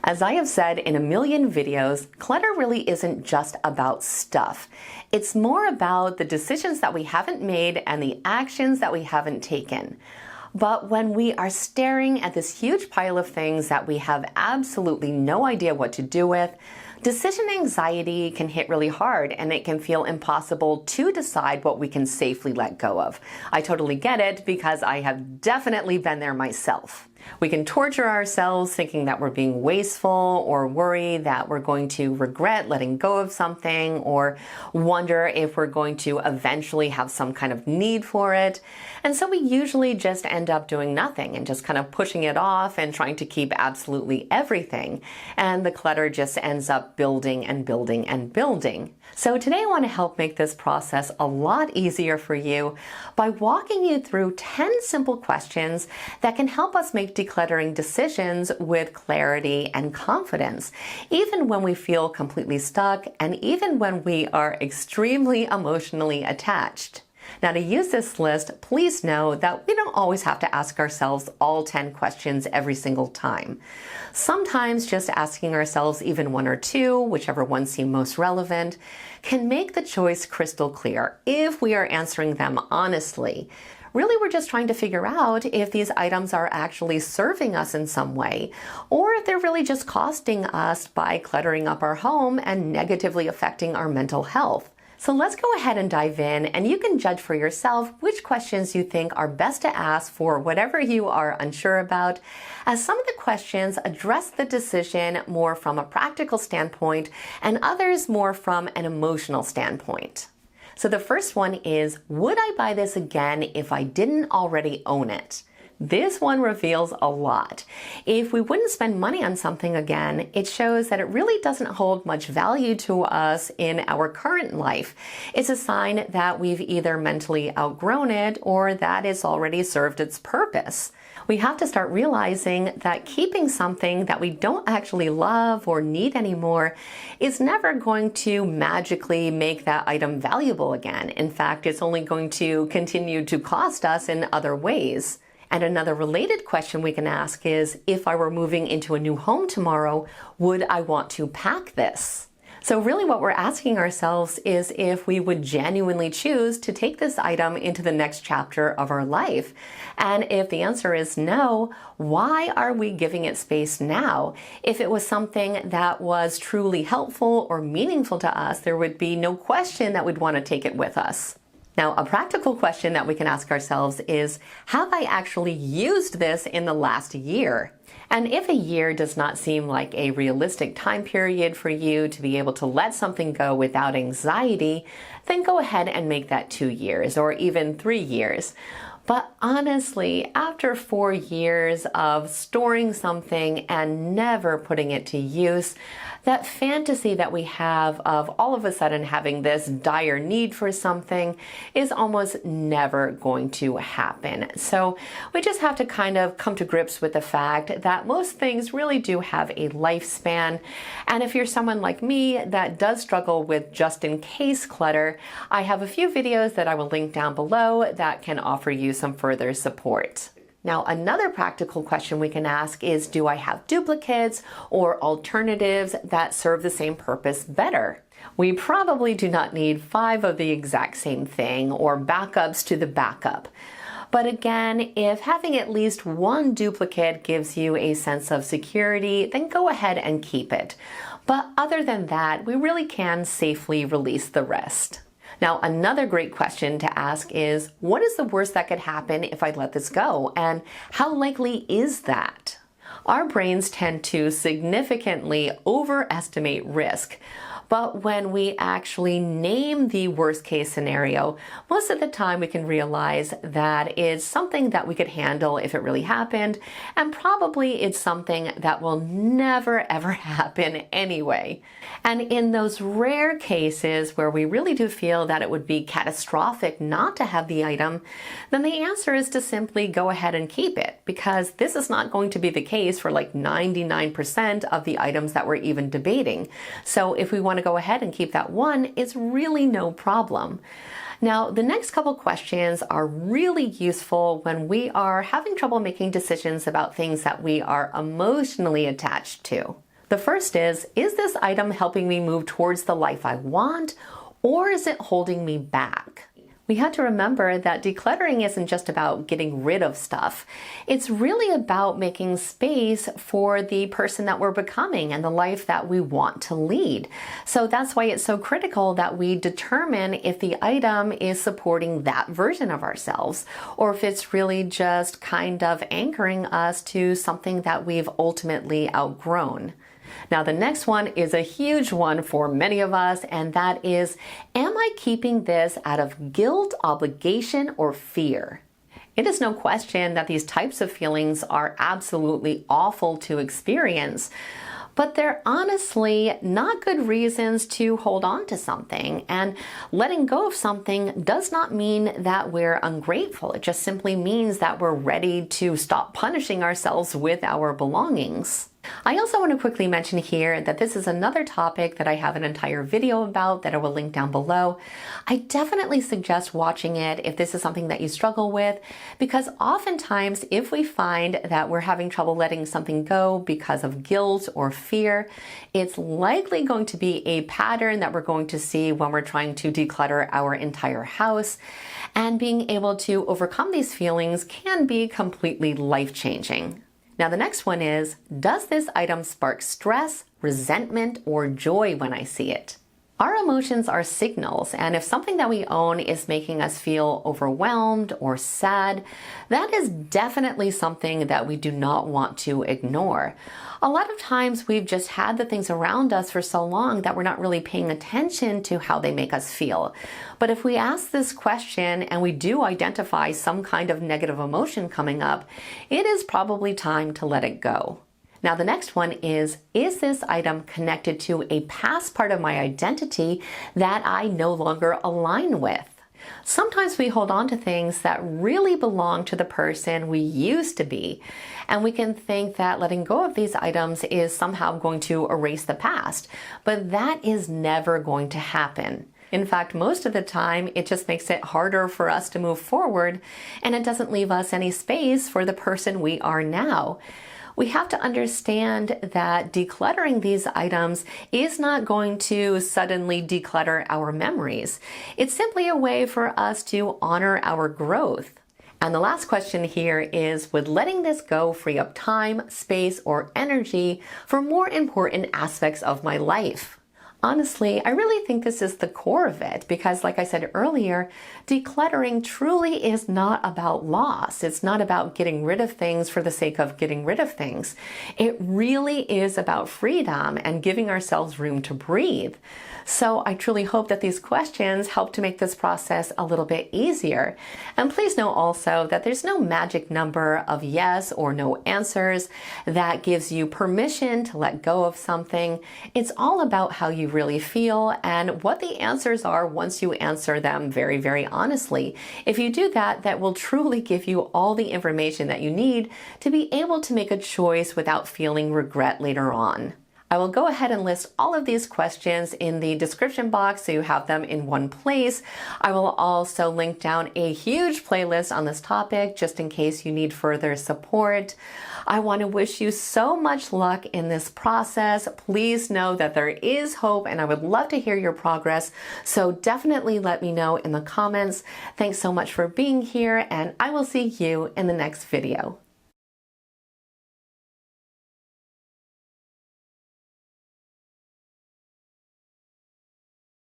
As I have said in a million videos, clutter really isn't just about stuff. It's more about the decisions that we haven't made and the actions that we haven't taken. But when we are staring at this huge pile of things that we have absolutely no idea what to do with, decision anxiety can hit really hard and it can feel impossible to decide what we can safely let go of. I totally get it because I have definitely been there myself. We can torture ourselves thinking that we're being wasteful or worry that we're going to regret letting go of something or wonder if we're going to eventually have some kind of need for it. And so we usually just end up doing nothing and just kind of pushing it off and trying to keep absolutely everything. And the clutter just ends up building and building and building. So today I want to help make this process a lot easier for you by walking you through 10 simple questions that can help us make decluttering decisions with clarity and confidence, even when we feel completely stuck and even when we are extremely emotionally attached. Now, to use this list, please know that we don't always have to ask ourselves all 10 questions every single time. Sometimes just asking ourselves even one or two, whichever ones seem most relevant, can make the choice crystal clear if we are answering them honestly. Really, we're just trying to figure out if these items are actually serving us in some way, or if they're really just costing us by cluttering up our home and negatively affecting our mental health. So let's go ahead and dive in, and you can judge for yourself which questions you think are best to ask for whatever you are unsure about, as some of the questions address the decision more from a practical standpoint and others more from an emotional standpoint. So the first one is, would I buy this again if I didn't already own it? This one reveals a lot. If we wouldn't spend money on something again, it shows that it really doesn't hold much value to us in our current life. It's a sign that we've either mentally outgrown it or that it's already served its purpose. We have to start realizing that keeping something that we don't actually love or need anymore is never going to magically make that item valuable again. In fact, it's only going to continue to cost us in other ways. And another related question we can ask is, if I were moving into a new home tomorrow, would I want to pack this? So really what we're asking ourselves is if we would genuinely choose to take this item into the next chapter of our life. And if the answer is no, why are we giving it space now? If it was something that was truly helpful or meaningful to us, there would be no question that we'd want to take it with us. Now, a practical question that we can ask ourselves is, have I actually used this in the last year? And if a year does not seem like a realistic time period for you to be able to let something go without anxiety, then go ahead and make that 2 years or even 3 years. But honestly, after 4 years of storing something and never putting it to use, that fantasy that we have of all of a sudden having this dire need for something is almost never going to happen. So we just have to kind of come to grips with the fact that most things really do have a lifespan. And if you're someone like me that does struggle with just in case clutter, I have a few videos that I will link down below that can offer you some further support. Now, another practical question we can ask is, do I have duplicates or alternatives that serve the same purpose better? We probably do not need 5 of the exact same thing or backups to the backup. But again, if having at least one duplicate gives you a sense of security, then go ahead and keep it. But other than that, we really can safely release the rest. Now, another great question to ask is, what is the worst that could happen if I let this go? And how likely is that? Our brains tend to significantly overestimate risk. But when we actually name the worst case scenario, most of the time we can realize that it's something that we could handle if it really happened, and probably it's something that will never ever happen anyway. And in those rare cases where we really do feel that it would be catastrophic not to have the item, then the answer is to simply go ahead and keep it, because this is not going to be the case for like 99% of the items that we're even debating. So if we want to go ahead and keep that one, it's really no problem. Now, the next couple questions are really useful when we are having trouble making decisions about things that we are emotionally attached to. The first is this item helping me move towards the life I want, or is it holding me back? We have to remember that decluttering isn't just about getting rid of stuff. It's really about making space for the person that we're becoming and the life that we want to lead. So that's why it's so critical that we determine if the item is supporting that version of ourselves, or if it's really just kind of anchoring us to something that we've ultimately outgrown. Now, the next one is a huge one for many of us, and that is, am I keeping this out of guilt, obligation, or fear? It is no question that these types of feelings are absolutely awful to experience, but they're honestly not good reasons to hold on to something. And letting go of something does not mean that we're ungrateful. It just simply means that we're ready to stop punishing ourselves with our belongings. I also want to quickly mention here that this is another topic that I have an entire video about that I will link down below. I definitely suggest watching it if this is something that you struggle with, because oftentimes if we find that we're having trouble letting something go because of guilt or fear, it's likely going to be a pattern that we're going to see when we're trying to declutter our entire house. And being able to overcome these feelings can be completely life-changing. Now, the next one is, does this item spark stress, resentment, or joy when I see it? Our emotions are signals, and if something that we own is making us feel overwhelmed or sad, that is definitely something that we do not want to ignore. A lot of times we've just had the things around us for so long that we're not really paying attention to how they make us feel. But if we ask this question and we do identify some kind of negative emotion coming up, it is probably time to let it go. Now, the next one is this item connected to a past part of my identity that I no longer align with? Sometimes we hold on to things that really belong to the person we used to be, and we can think that letting go of these items is somehow going to erase the past, but that is never going to happen. In fact, most of the time, it just makes it harder for us to move forward, and it doesn't leave us any space for the person we are now. We have to understand that decluttering these items is not going to suddenly declutter our memories. It's simply a way for us to honor our growth. And the last question here is, would letting this go free up time, space, or energy for more important aspects of my life? Honestly, I really think this is the core of it because, like I said earlier, decluttering truly is not about loss. It's not about getting rid of things for the sake of getting rid of things. It really is about freedom and giving ourselves room to breathe. So I truly hope that these questions help to make this process a little bit easier. And please know also that there's no magic number of yes or no answers that gives you permission to let go of something. It's all about how you really feel and what the answers are once you answer them very, very honestly. If you do that, that will truly give you all the information that you need to be able to make a choice without feeling regret later on. I will go ahead and list all of these questions in the description box so you have them in one place. I will also link down a huge playlist on this topic just in case you need further support. I want to wish you so much luck in this process. Please know that there is hope and I would love to hear your progress. So definitely let me know in the comments. Thanks so much for being here and I will see you in the next video.